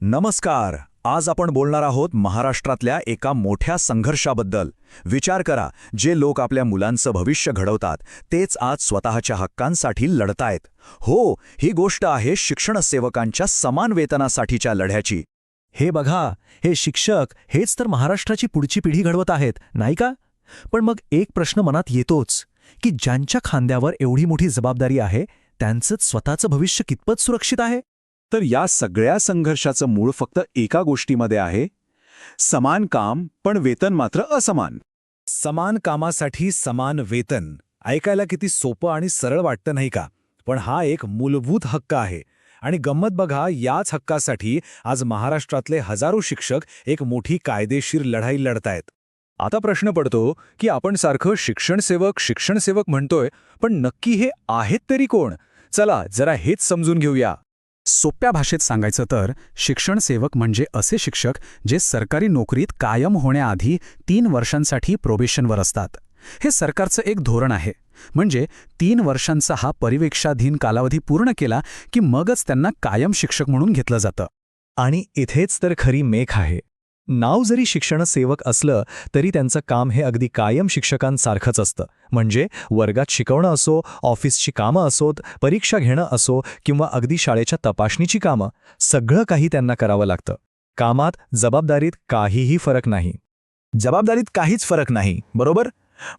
नमस्कार. आज आपण बोलणार आहोत महाराष्ट्रातल्या एका मोठ्या संघर्षाबद्दल. विचार करा, जे लोक आपल्या मुलांचं भविष्य घडवतात तेच आज स्वतःच्या हक्कांसाठी लढतायत. हो, ही गोष्ट आहे शिक्षणसेवकांच्या समान वेतनासाठीच्या लढ्याची. हे बघा, हे शिक्षक हेच तर महाराष्ट्राची पुढची पिढी घडवत आहेत, नाही का? पण मग एक प्रश्न मनात येतोच की ज्यांच्या खांद्यावर एवढी मोठी जबाबदारी आहे त्यांचंच स्वतःचं भविष्य कितपत सुरक्षित आहे? तर या सगळ्या संघर्षाचं मूळ फक्त एका गोष्टीमध्ये आहे, समान काम पण वेतन मात्र असमान. समान कामासाठी समान वेतन. ऐकायला किती सोपं आणि सरळ वाटतं नाही का? पण हा एक मूलभूत हक्क आहे. आणि गंमत बघा, याच हक्कासाठी आज महाराष्ट्रातले हजारो शिक्षक एक मोठी कायदेशीर लढाई लढतायत. आता प्रश्न पडतो की आपण सारखं शिक्षणसेवक म्हणतोय, पण नक्की हे आहेत तरी कोण? चला जरा हेच समजून घेऊया. सोप्या भाषेत सांगायचं तर शिक्षणसेवक म्हणजे असे शिक्षक जे सरकारी नोकरीत कायम होण्याआधी 3 वर्षांसाठी प्रोबेशनवर असतात. हे सरकारचं एक धोरण आहे. म्हणजे 3 वर्षांचा हा परिवेक्षाधीन कालावधी पूर्ण केला की मगच त्यांना कायम शिक्षक म्हणून घेतलं जातं. आणि इथेच तर खरी मेख आहे. नाव जरी शिक्षणसेवक असलं तरी त्यांचं काम हे अगदी कायम शिक्षकांसारखंच असतं. म्हणजे वर्गात शिकवणं असो, ऑफिसची कामं असोत, परीक्षा घेणं असो किंवा अगदी शाळेच्या तपासणीची कामं, सगळं काही त्यांना करावं लागतं. कामात, जबाबदारीत काहीही फरक नाही. जबाबदारीत काहीच फरक नाही, बरोबर?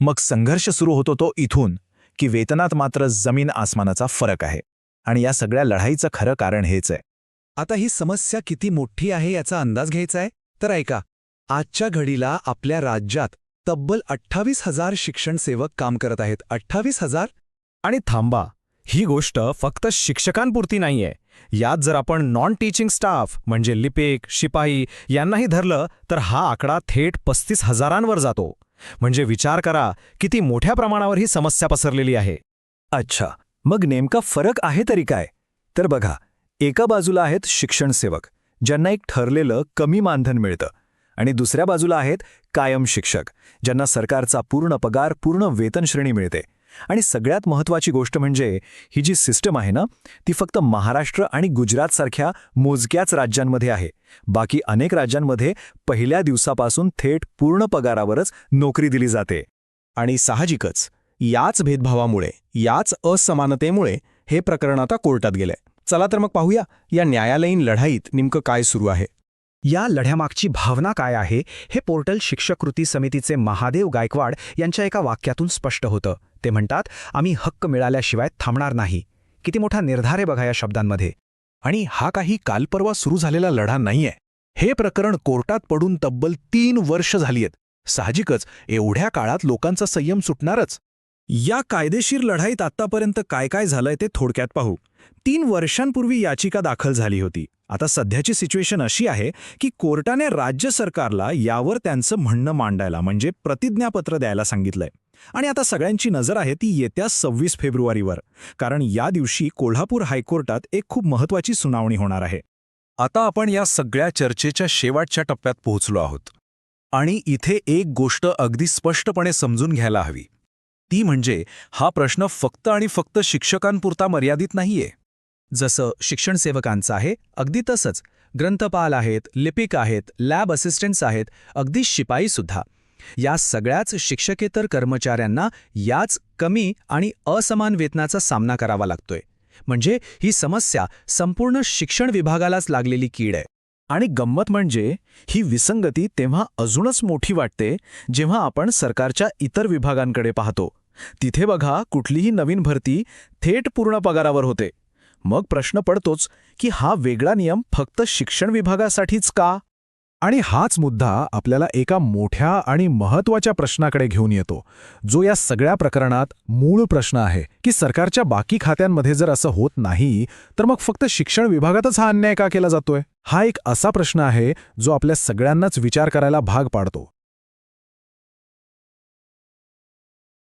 मग संघर्ष सुरू होतो तो इथून, की वेतनात मात्र जमीन आसमानाचा फरक आहे. आणि या सगळ्या लढाईचं खरं कारण हेच आहे. आता ही समस्या किती मोठी आहे याचा अंदाज घ्यायचा आहे तर ऐका. आजच्या घडीला आपल्या राज्यात तब्बल 28,000 शिक्षणसेवक काम करत आहेत. 28,000? आणि थांबा, ही गोष्ट फक्त शिक्षकांपुरती नाहीये. यात जर आपण नॉन टीचिंग स्टाफ म्हणजे लिपिक, शिपाई यांनाही धरलं तर हा आकडा थेट 35,000वर जातो. म्हणजे विचार करा किती मोठ्या प्रमाणावर ही समस्या पसरलेली आहे. अच्छा, मग नेमका फरक आहे तरी काय? तर बघा, एका बाजूला आहेत शिक्षणसेवक ज्यांना एक ठरलेलं कमी मानधन मिळतं, आणि दुसऱ्या बाजूला आहेत कायम शिक्षक ज्यांना सरकारचा पूर्ण पगार, पूर्ण वेतन श्रेणी मिळते. आणि सगळ्यात महत्त्वाची गोष्ट म्हणजे ही जी सिस्टम आहे ना, ती फक्त महाराष्ट्र आणि गुजरातसारख्या मोजक्याच राज्यांमध्ये आहे. बाकी अनेक राज्यांमध्ये पहिल्या दिवसापासून थेट पूर्ण पगारावरच नोकरी दिली जाते. आणि साहजिकच याच भेदभावामुळे, याच असमानतेमुळे हे प्रकरण आता कोर्टात गेलंय. चला तर मग पाहूया या न्यायालयीन लढाईत नेमकं काय सुरू आहे. या लढ्यामागची भावना काय आहे हे पोर्टल शिक्षक कृती समितीचे महादेव गायकवाड यांच्या एका वाक्यातून स्पष्ट होतं. ते म्हणतात, आम्ही हक्क मिळाल्याशिवाय थांबणार नाही. किती मोठा निर्धार आहे बघा या शब्दांमध्ये. आणि हा काही कालपरवा सुरू झालेला लढा नाहीये. हे प्रकरण कोर्टात पडून तब्बल 3 वर्ष झाली आहेत. साहजिकच एवढ्या काळात लोकांचा संयम सुटणारच. या कायदेशीर लढाईत आत्तापर्यंत काय काय झालंय ते थोडक्यात पाहू. 3 वर्षांपूर्वी याचिका दाखल झाली होती. आता सध्याची सिच्युएशन अशी आहे की कोर्टाने राज्य सरकारला यावर त्यांचं म्हणणं मांडायला म्हणजे प्रतिज्ञापत्र द्यायला सांगितलंय. आणि आता सगळ्यांची नजर आहे ती येत्या 26 फेब्रुवारीवर, कारण या दिवशी कोल्हापूर हायकोर्टात एक खूप महत्त्वाची सुनावणी होणार आहे. आता आपण या सगळ्या चर्चेच्या शेवटच्या टप्प्यात पोहोचलो आहोत. आणि इथे एक गोष्ट अगदी स्पष्टपणे समजून घ्यायला हवी. ती म्हणजे हा प्रश्न फक्त आणि फक्त शिक्षकांपुरता मर्यादित नाहीये. जसं शिक्षणसेवकांचं आहे अगदी तसंच ग्रंथपाल आहेत, लिपिक आहेत, लॅब असिस्टंट्स आहेत, अगदी शिपाईसुद्धा. या सगळ्याच शिक्षकेतर कर्मचाऱ्यांना याच कमी आणि असमान वेतनाचा सामना करावा लागतोय. म्हणजे ही समस्या संपूर्ण शिक्षण विभागालाच लागलेली कीड आहे. आणि गंमत म्हणजे ही विसंगती तेव्हा अजूनच मोठी वाटते जेव्हा आपण सरकारच्या इतर विभागांकडे पाहतो. तिथे बघा, कुठलीही नवीन भरती थेट पूर्ण पगारावर होते. मग प्रश्न पडतोच की हा वेगळा नियम फक्त शिक्षण विभागासाठीच का? आणि हाच मुद्दा आपल्याला एका मोठ्या आणि महत्त्वाच्या प्रश्नाकडे घेऊन येतो, जो या सगळ्या प्रकरणात मूळ प्रश्न आहे की सरकारच्या बाकी खात्यांमध्ये जर असं होत नाही तर मग फक्त शिक्षण विभागातच हा अन्याय का केला जातोय? हा एक असा प्रश्न आहे जो आपल्या सगळ्यांनाच विचार करायला भाग पाडतो.